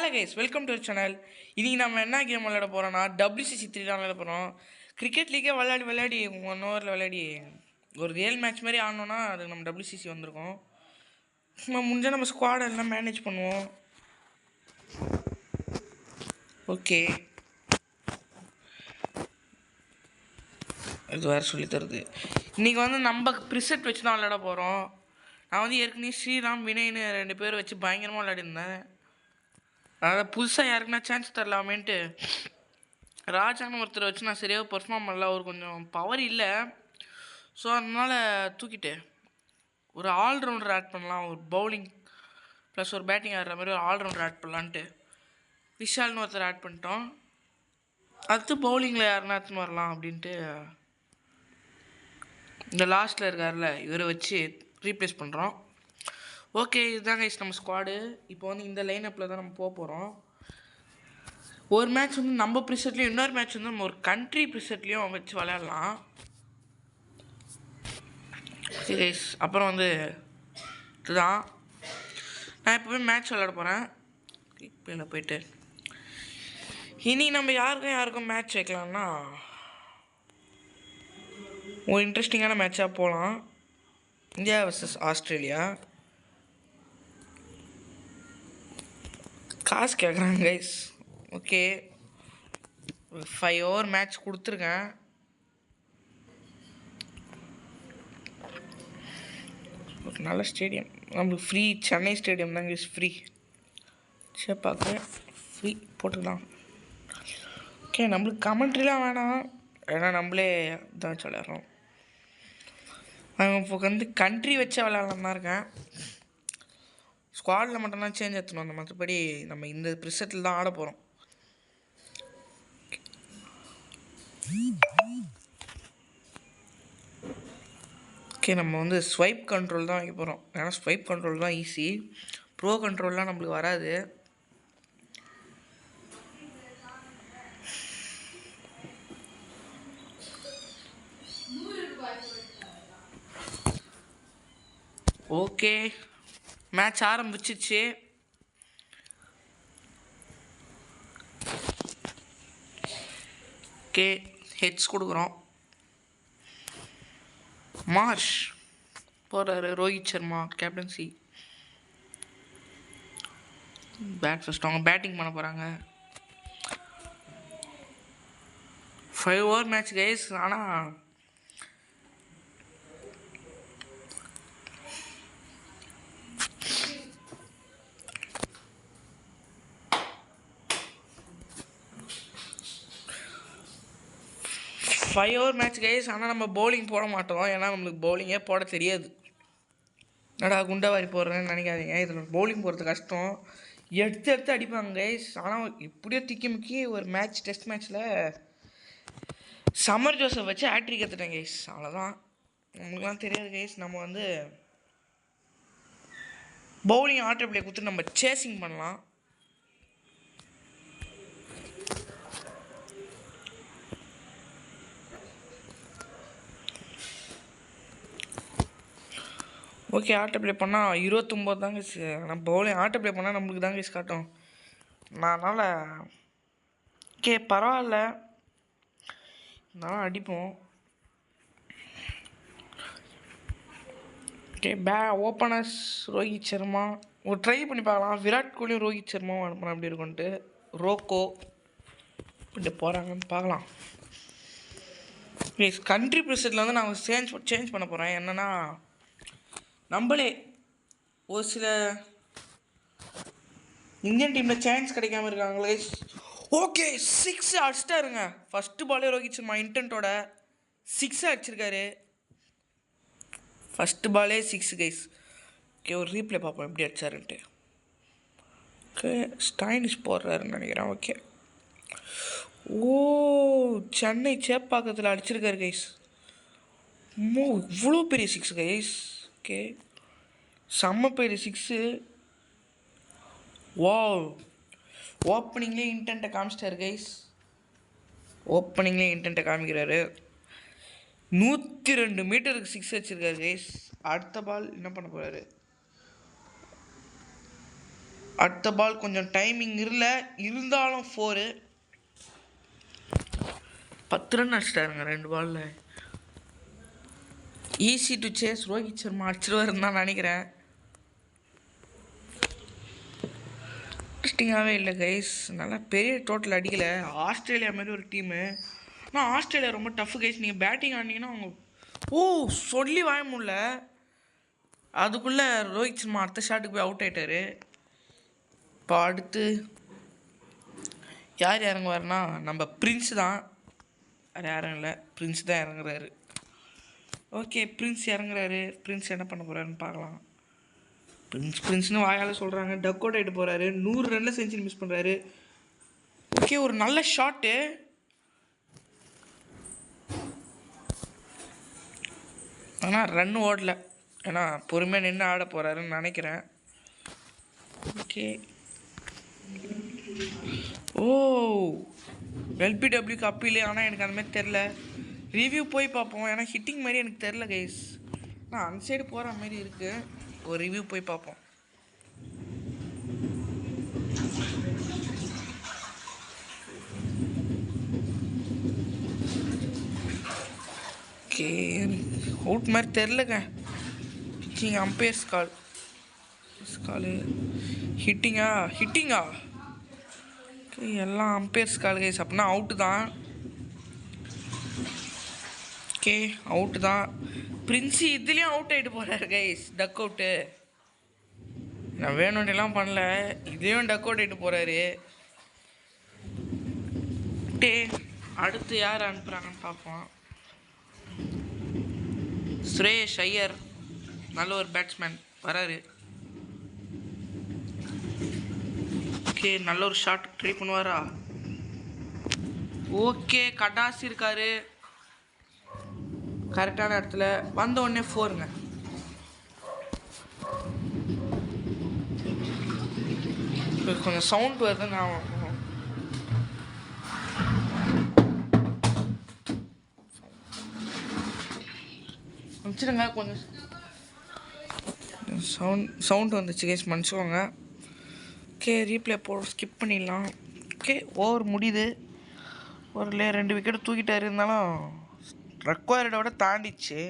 Hello guys, welcome to channel. இன்றைக்கி நம்ம என்ன கேம் விளையாட போகிறோன்னா WCC 3 தான் விளையாட போகிறோம். கிரிக்கெட் லீக்கே விளையாடி 1 ஹவரில் விளையாடி ஒரு ரியல் மேட்ச் மாதிரி ஆனோன்னா அது நம்ம WCC வந்திருக்கோம். நம்ம ஸ்குவாட் எல்லாம் மேனேஜ் பண்ணுவோம். ஓகே, இது வேறு சொல்லி தருது. இன்றைக்கி நம்ம ப்ரிசெட் வச்சு தான் விளையாட போகிறோம். நான் ஏற்கனவே ஸ்ரீராம் வினய்னு 2 பேர் வச்சு பயங்கரமாக விளையாடிருந்தேன். அதாவது புதுசாக யாருக்குன்னா சான்ஸ் தரலாமேன்ட்டு ராஜான்னு ஒருத்தர் வச்சு நான் சரியாக பர்ஃபார்ம் பண்ணல. அவர் கொஞ்சம் பவர் இல்லை. ஸோ அதனால் தூக்கிட்டு ஒரு ஆல்ரவுண்டர் ஆட் பண்ணலாம். ஒரு பவுலிங் ப்ளஸ் ஒரு பேட்டிங் ஆடுற மாதிரி ஒரு ஆல்ரவுண்டர் ஆட் பண்ணலான்ட்டு விஷால்னு ஒருத்தர் ஆட் பண்ணிட்டோம். அடுத்து பவுலிங்கில் யாருன்னா எடுத்துன்னு வரலாம் அப்படின்ட்டு இந்த லாஸ்ட்டில் இருக்கார்ல இவரை வச்சு ரீப்ளேஸ் பண்ணுறோம். ஓகே, இதுதாங்க நம்ம ஸ்குவாடு. இப்போ இந்த லைனப்பில் தான் நம்ம போக போகிறோம். ஒரு மேட்ச் நம்ம ப்ரிசெட்லேயும் இன்னொரு மேட்ச் நம்ம ஒரு கண்ட்ரி ப்ரிசெட்லேயும் வச்சு விளையாடலாம். ஓகே, அப்புறம் இதுதான் நான் எப்போவே மேட்ச் விளையாட போகிறேன். இப்போ போயிட்டு இனி நம்ம யாருக்கும் மேட்ச் வைக்கலாம்னா ஒரு இன்ட்ரெஸ்டிங்கான மேட்சாக போகலாம். India versus Australia. காசு கேட்குறாங்க கைஸ். ஓகே, 5 ஓவர் மேட்ச் கொடுத்துருக்கேன். ஒரு நல்ல ஸ்டேடியம் நம்மளுக்கு ஃப்ரீ. சென்னை ஸ்டேடியம் தாங்க கைஸ் ஃப்ரீ. சரி பார்க்க ஃப்ரீ போட்டுக்கலாம். ஓகே, நம்மளுக்கு கமெண்ட்ரிலாம் வேணாம், ஏன்னா நம்மளே தான் வச்சு விளையாடுறோம். இப்போ கண்ட்ரி வச்சு விளையாடலாம் தான் இருக்கேன். ஸ்குவாடில் மட்டும்தான் சேஞ்ச் எடுத்துன்னு வந்தோம். மற்றபடி நம்ம இந்த ப்ரிசெட்டில் தான் ஆட போகிறோம். ஓகே, நம்ம ஸ்வைப் கண்ட்ரோல் தான் வைக்க போகிறோம். ஏன்னா ஸ்வைப் கண்ட்ரோல் தான் ஈஸி. ப்ரோ கண்ட்ரோல்லாம் நம்மளுக்கு வராது. ஓகே, மேட்ச் ஆரம்பிச்சிச்சு. ஓகே, ஹெட்ஸ் கொடுக்குறோம். மார்ஷ் போகிறாரு. Rohit Sharma captaincy. Bat first அவங்க பேட்டிங் பண்ண போகிறாங்க. 5 ஓவர் மேட்ச் கைஸ். ஆனால் நம்ம பவுலிங் போட மாட்டோம். ஏன்னா நம்மளுக்கு பவுலிங்கே போட தெரியாது. என்னடா குண்டவாரி போடுறேன்னு நினைக்காதீங்க. இதில் பவுலிங் போடுறது கஷ்டம். எடுத்து அடிப்பாங்க கைஸ். ஆனால் இப்படியோ திக்கி முக்கி ஒரு மேட்ச் டெஸ்ட் மேட்ச்சில் சம்மர் ஜோசப் வச்சு ஹேட்ரிக் எடுத்துட்டேன் கைஸ். அவ்வளோதான். நம்மளுக்குலாம் தெரியாது கைஸ். நம்ம பவுலிங் ஆட்டோ பிளே கொடுத்து நம்ம சேசிங் பண்ணலாம். ஓகே, ஆட்டோ ப்ளே பண்ணால் 29 தாங்க. ஆனால் பவுலிங் ஆட்டோ ப்ளே பண்ணால் நம்மளுக்கு தாங்க காட்டும். அதனால் ஓகே பரவாயில்ல, இருந்தாலும் அடிப்போம். Okay, openers Rohit Sharma. ஒரு ட்ரை பண்ணி பார்க்கலாம். விராட் கோலியும் ரோஹித் சர்மாவும் அனுப்புகிறேன் அப்படி இருக்குன்ட்டு. ரோக்கோ இப்படி போகிறாங்கன்னு பார்க்கலாம். ப்ளீஸ் கண்ட்ரி ப்ரெசிடென்ட்டில் நான் சேஞ்ச் பண்ண போகிறேன். என்னென்னா நம்மளே ஒரு சில இந்தியன் டீமில் சான்ஸ் கிடைக்காம இருக்காங்களே. ஓகே, 6 அடிச்சிட்டாருங்க. ஃபஸ்ட்டு பாலே ரோஹித் சர்மா இன்டென்ட்டோட 6 அடிச்சிருக்காரு. ஃபஸ்ட்டு பாலே 6 கைஸ். ஓகே, ஒரு ரீப்ளே பார்ப்போம் எப்படி அடிச்சாருன்ட்டு. ஓகே, ஸ்டைனிஷ் போடுறாருன்னு நினைக்கிறேன். ஓகே, ஓ சென்னை சேப்பாக்கத்தில் அடிச்சிருக்காரு கைஸ். இவ்வளோ பெரிய 6 கைஸ். ஓகே, செம்ம பெரிய 6. Wow, ஓப்பனிங்லேயே இன்டென்ட்டை காமிச்சிட்டாரு guys. ஓப்பனிங்லேயே இன்டென்ட்டை காமிக்கிறாரு. 102 மீட்டருக்கு 6 அடிச்சிருக்காரு கைஸ். அடுத்த பால் என்ன பண்ண போகிறாரு? அடுத்த பால் கொஞ்சம் டைமிங் இல்லை, இருந்தாலும் 4. 10 ரன் அடிச்சிட்டாருங்க 2 பாலில். Easy to chase. Rohit Sharma அடிச்சிருவாருன்னு தான் நினைக்கிறேன். இன்ட்ரெஸ்டிங்காகவே இல்லை கைஸ். நல்லா பெரிய டோட்டல் அடிக்கலை. ஆஸ்திரேலியா மாதிரி ஒரு டீமு. ஆனால் ஆஸ்திரேலியா ரொம்ப டஃப் கைஸ். நீங்கள் பேட்டிங் ஆடினீங்கன்னா அவங்க சொல்லி வாய முடியல. அதுக்குள்ளே ரோஹித் சர்மா அடுத்த ஷாட்டுக்கு போய் அவுட் ஆகிட்டார். இப்போ அடுத்து யார் இறங்குவார்னா நம்ம பிரின்ஸ் தான். வேறு யாரும் இல்லை, பிரின்ஸ் தான் இறங்குறாரு. ஓகே, பிரின்ஸ் இறங்குறாரு. பிரின்ஸ் என்ன பண்ண போகிறாருன்னு பார்க்கலாம். பிரின்ஸ்னு வாயால் சொல்கிறாங்க. டக் அவுட் ஆகிட்டு போகிறாரு. 100 ரனில் செஞ்சுரி மிஸ் பண்ணுறாரு. ஓகே, ஒரு நல்ல ஷாட்டு. ஆனால் ரன் ஓடல. ஏன்னா பொறுமையாக நின்று ஆட போகிறாருன்னு நினைக்கிறேன். ஓகே. எல்பிடபிள்யூக்கு அப்பீல். ஆனால் எனக்கு அந்த மாதிரி தெரில. ரிவ்யூ போய் பார்ப்போம். ஏன்னா ஹிட்டிங் மாதிரி எனக்கு தெரில கைஸ். ஆனால் அந்த சைடு போகிற மாதிரி இருக்குது. ஒரு ரிவ்யூ போய் பார்ப்போம். ஓகே, அவுட் மாதிரி தெரிலங்க. பிச்சிங் அம்பையர்ஸ் காலு. ஹிட்டிங்கா ஓகே, எல்லாம் அம்பையர்ஸ் கால் கைஸ். அப்படின்னா அவுட்டு தான். ஓகே, அவுட்டு தான். பிரின்ஸு இதுலேயும் அவுட் ஆகிட்டு போகிறாரு கைஸ். டக் அவுட்டு. நான் வேணும்னெல்லாம் பண்ணல. இதுலேயும் டக் அவுட் ஆகிட்டு போகிறாரு. அடுத்து யார் அனுப்புகிறாங்கன்னு பார்ப்போம். ஸ்ரேயஸ் ஐயர் நல்ல ஒரு பேட்ஸ்மேன் வராரு. ஓகே, நல்ல ஒரு ஷாட் ட்ரை பண்ணுவாரா? ஓகே, கடாசி இருக்காரு கரெக்டான இடத்துல. வந்த உடனே 4ங்க. கொஞ்சம் சவுண்ட் வருது. நான் வச்சுருங்க. கொஞ்சம் சவுண்ட் வந்துச்சு கைஸ், மன்னிச்சுக்கோங்க. ஓகே, ரீப்ளே ஸ்கிப் பண்ணிடலாம். ஓகே, ஓவர் முடியுது. ஓவரில் 2 விக்கெட் தூக்கிட்டாரு. இருந்தாலும் ரெக்வயர்டை விட தாண்டிச்சு.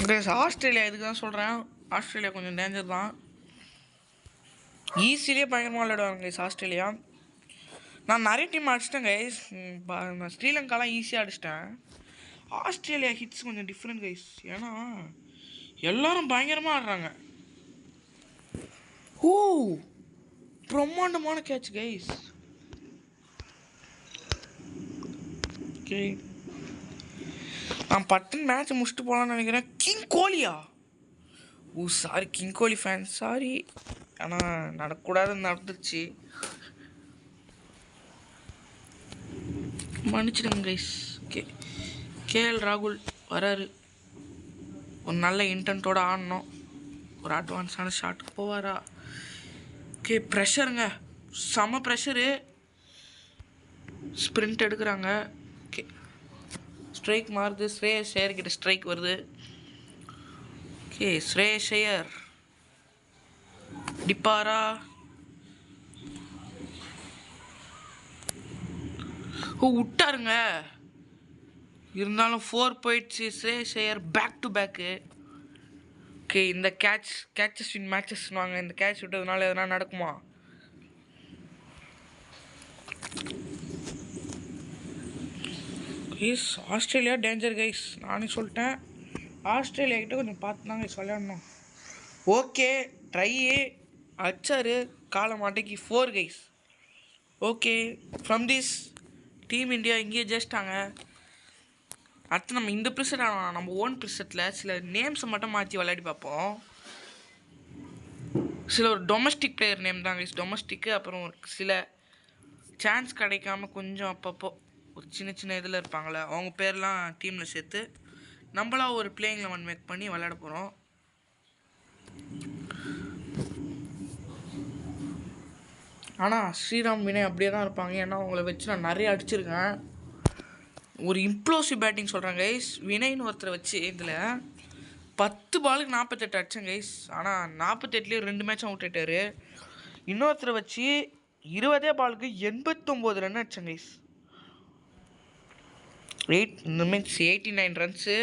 கைஸ் ஆஸ்திரேலியா இதுக்கு தான் சொல்கிறேன். ஆஸ்திரேலியா கொஞ்சம் டேஞ்சர் தான். ஈஸிலேயே பயங்கரமாக விளையாடுவாங்க கைஸ் ஆஸ்திரேலியா. நான் நிறைய டீம் அடிச்சிட்டேன் கைஸ். நான் ஸ்ரீலங்காலாம் ஈஸியாக அடிச்சிட்டேன். ஆஸ்திரேலியா ஹிட்ஸ் கொஞ்சம் டிஃப்ரெண்ட் கைஸ். ஏன்னா எல்லாரும் பயங்கரமாக ஆடுறாங்க. பிரம்மாண்டமான கேட்ச் கைஸ். ஓகே, நான் பட்டன் மேட்ச் முடிச்சுட்டு போகலான்னு நினைக்கிறேன். கிங் கோலியா? சாரி கிங் கோலி ஃபேன், சாரி. ஆனால் நடக்கக்கூடாதுன்னு நடந்துருச்சு, மன்னிச்சிடுங்க கைஸ். ஓகே, கேஎல் ராகுல் வராரு. ஒரு நல்ல இன்டென்ட்டோடு ஆடணும். ஒரு அட்வான்ஸான ஷாட்டுக்கு போவாரா? ஓகே, ப்ரெஷருங்க, செம ப்ரெஷரு. ஸ்ப்ரிண்ட் எடுக்கிறாங்க. ஓகே, ஸ்ட்ரைக் மாறுது. ஸ்ரேயஸ் ஐயர் கிட்ட ஸ்ட்ரைக் வருது. ஓகே, ஸ்ரேயஸ் ஐயர் டிப்பாரா? விட்டாருங்க. இருந்தாலும் 4 போயிடுச்சு. Shreyas Iyer back to back. Okay, இந்த கேட்சஸ் வின் மேட்சஸ்னுவாங்க. இந்த கேட்ச் விட்டதுனால எதனா நடக்குமா? Guys Australia danger guys. நானே சொல்லிட்டேன். ஆஸ்திரேலியா கிட்ட கொஞ்சம் பார்த்து தான் கைஸ் விளையாடணும். ஓகே, ட்ரையே அச்சாரு கால மாட்டைக்கு 4 guys. Okay, from this team India இங்கேயே ஜெயிச்சிட்டாங்க. அடுத்து நம்ம இந்த ப்ரிசெட் நம்ம ஓன் ப்ரிசெட்டில் சில நேம்ஸை மட்டும் மாற்றி விளையாடி பார்ப்போம். சில ஒரு டொமஸ்டிக் பிளேயர் நேம் தான் கைஸ். டொமஸ்டிக்கு அப்புறம் சில சான்ஸ் கிடைக்காம கொஞ்சம் அப்பப்போ ஒரு சின்ன சின்ன இதில் இருப்பாங்களே, அவங்க பேர்லாம் டீமில் சேர்த்து நம்மளாம் ஒரு பிளேயிங் 11 மேக் பண்ணி விளையாட போகிறோம். ஆனால் ஸ்ரீராம் வினய் அப்படியே தான் இருப்பாங்க. ஏன்னா அவங்கள வச்சு நான் நிறைய அடிச்சிருக்கேன். ஒரு இம்ப்ளோசிவ் பேட்டிங் சொல்கிறாங்க கைஸ். வினய்னு ஒருத்தரை வச்சு இதில் 10 பாலுக்கு 48 அடிச்சேன் கைஸ். ஆனால் 48லேயே 2 மேட்சும் அவுட் ஆயிட்டாரு. இன்னொருத்தரை வச்சு 20 பாலுக்கு 89 ரன் அடிச்சேன் கைஸ். இந்த means 89 runs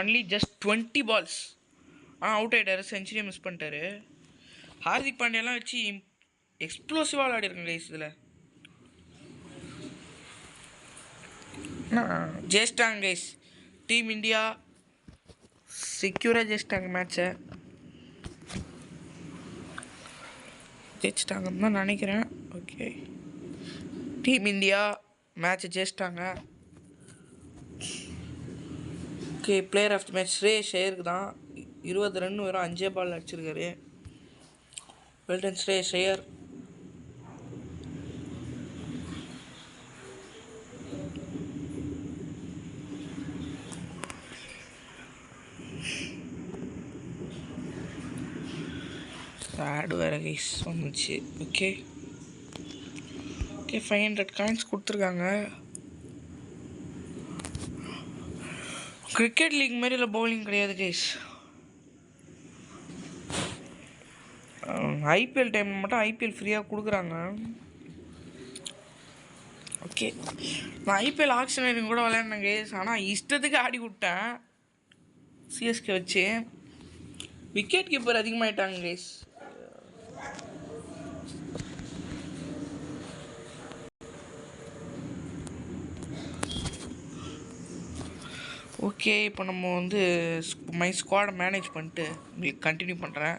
only just 20 balls. Out ஆகிட்டாரு, செஞ்சுரியை மிஸ் பண்ணிட்டாரு. ஹார்திக் பாண்டியாலாம் வச்சு எக்ஸ்ப்ளோசிவாக விளையாடிருக்கேன் கைஸ். இதில் ஜெயிச்சிட்டாங்க கைஸ். டீம் இந்தியா செக்யூராக ஜெயிச்சிட்டாங்க மேட்சை. ஜெயிச்சிட்டாங்கன்னு தான் நினைக்கிறேன். ஓகே, டீம் இந்தியா மேட்சை ஜெயிச்சிட்டாங்க. Okay, player of the match Shreyas ஐயருக்கு தான். 20 ரன் வெறும் 5 பால் அடிச்சிருக்காரு. வெல்டன் ஸ்ரேயஸ் ஐயர். ஆடு வேறு கைஸ் வந்துச்சு. ஓகே ஓகே, 500 காயின்ஸ் கொடுத்துருக்காங்க. கிரிக்கெட் லீக் மாதிரி இல்லை, பவுலிங் கிடையாது கைஸ். ஐபிஎல் டைம் மட்டும் ஐபிஎல் ஃப்ரீயாக கொடுக்குறாங்க. ஓகே, நான் ஐபிஎல் ஆக்ஷனரிங் கூட விளையாடினேன் கைஸ். ஆனால் இஷ்டத்துக்கு ஆடி விட்டேன் சிஎஸ்கே வச்சு. விக்கெட் கீப்பர் அதிகமாகிட்டாங்க கைஸ். ஓகே, இப்போ நம்ம வந்து மை ஸ்குவாடை மேனேஜ் பண்ணிட்டு உங்களுக்கு கண்டினியூ பண்ணுறேன்.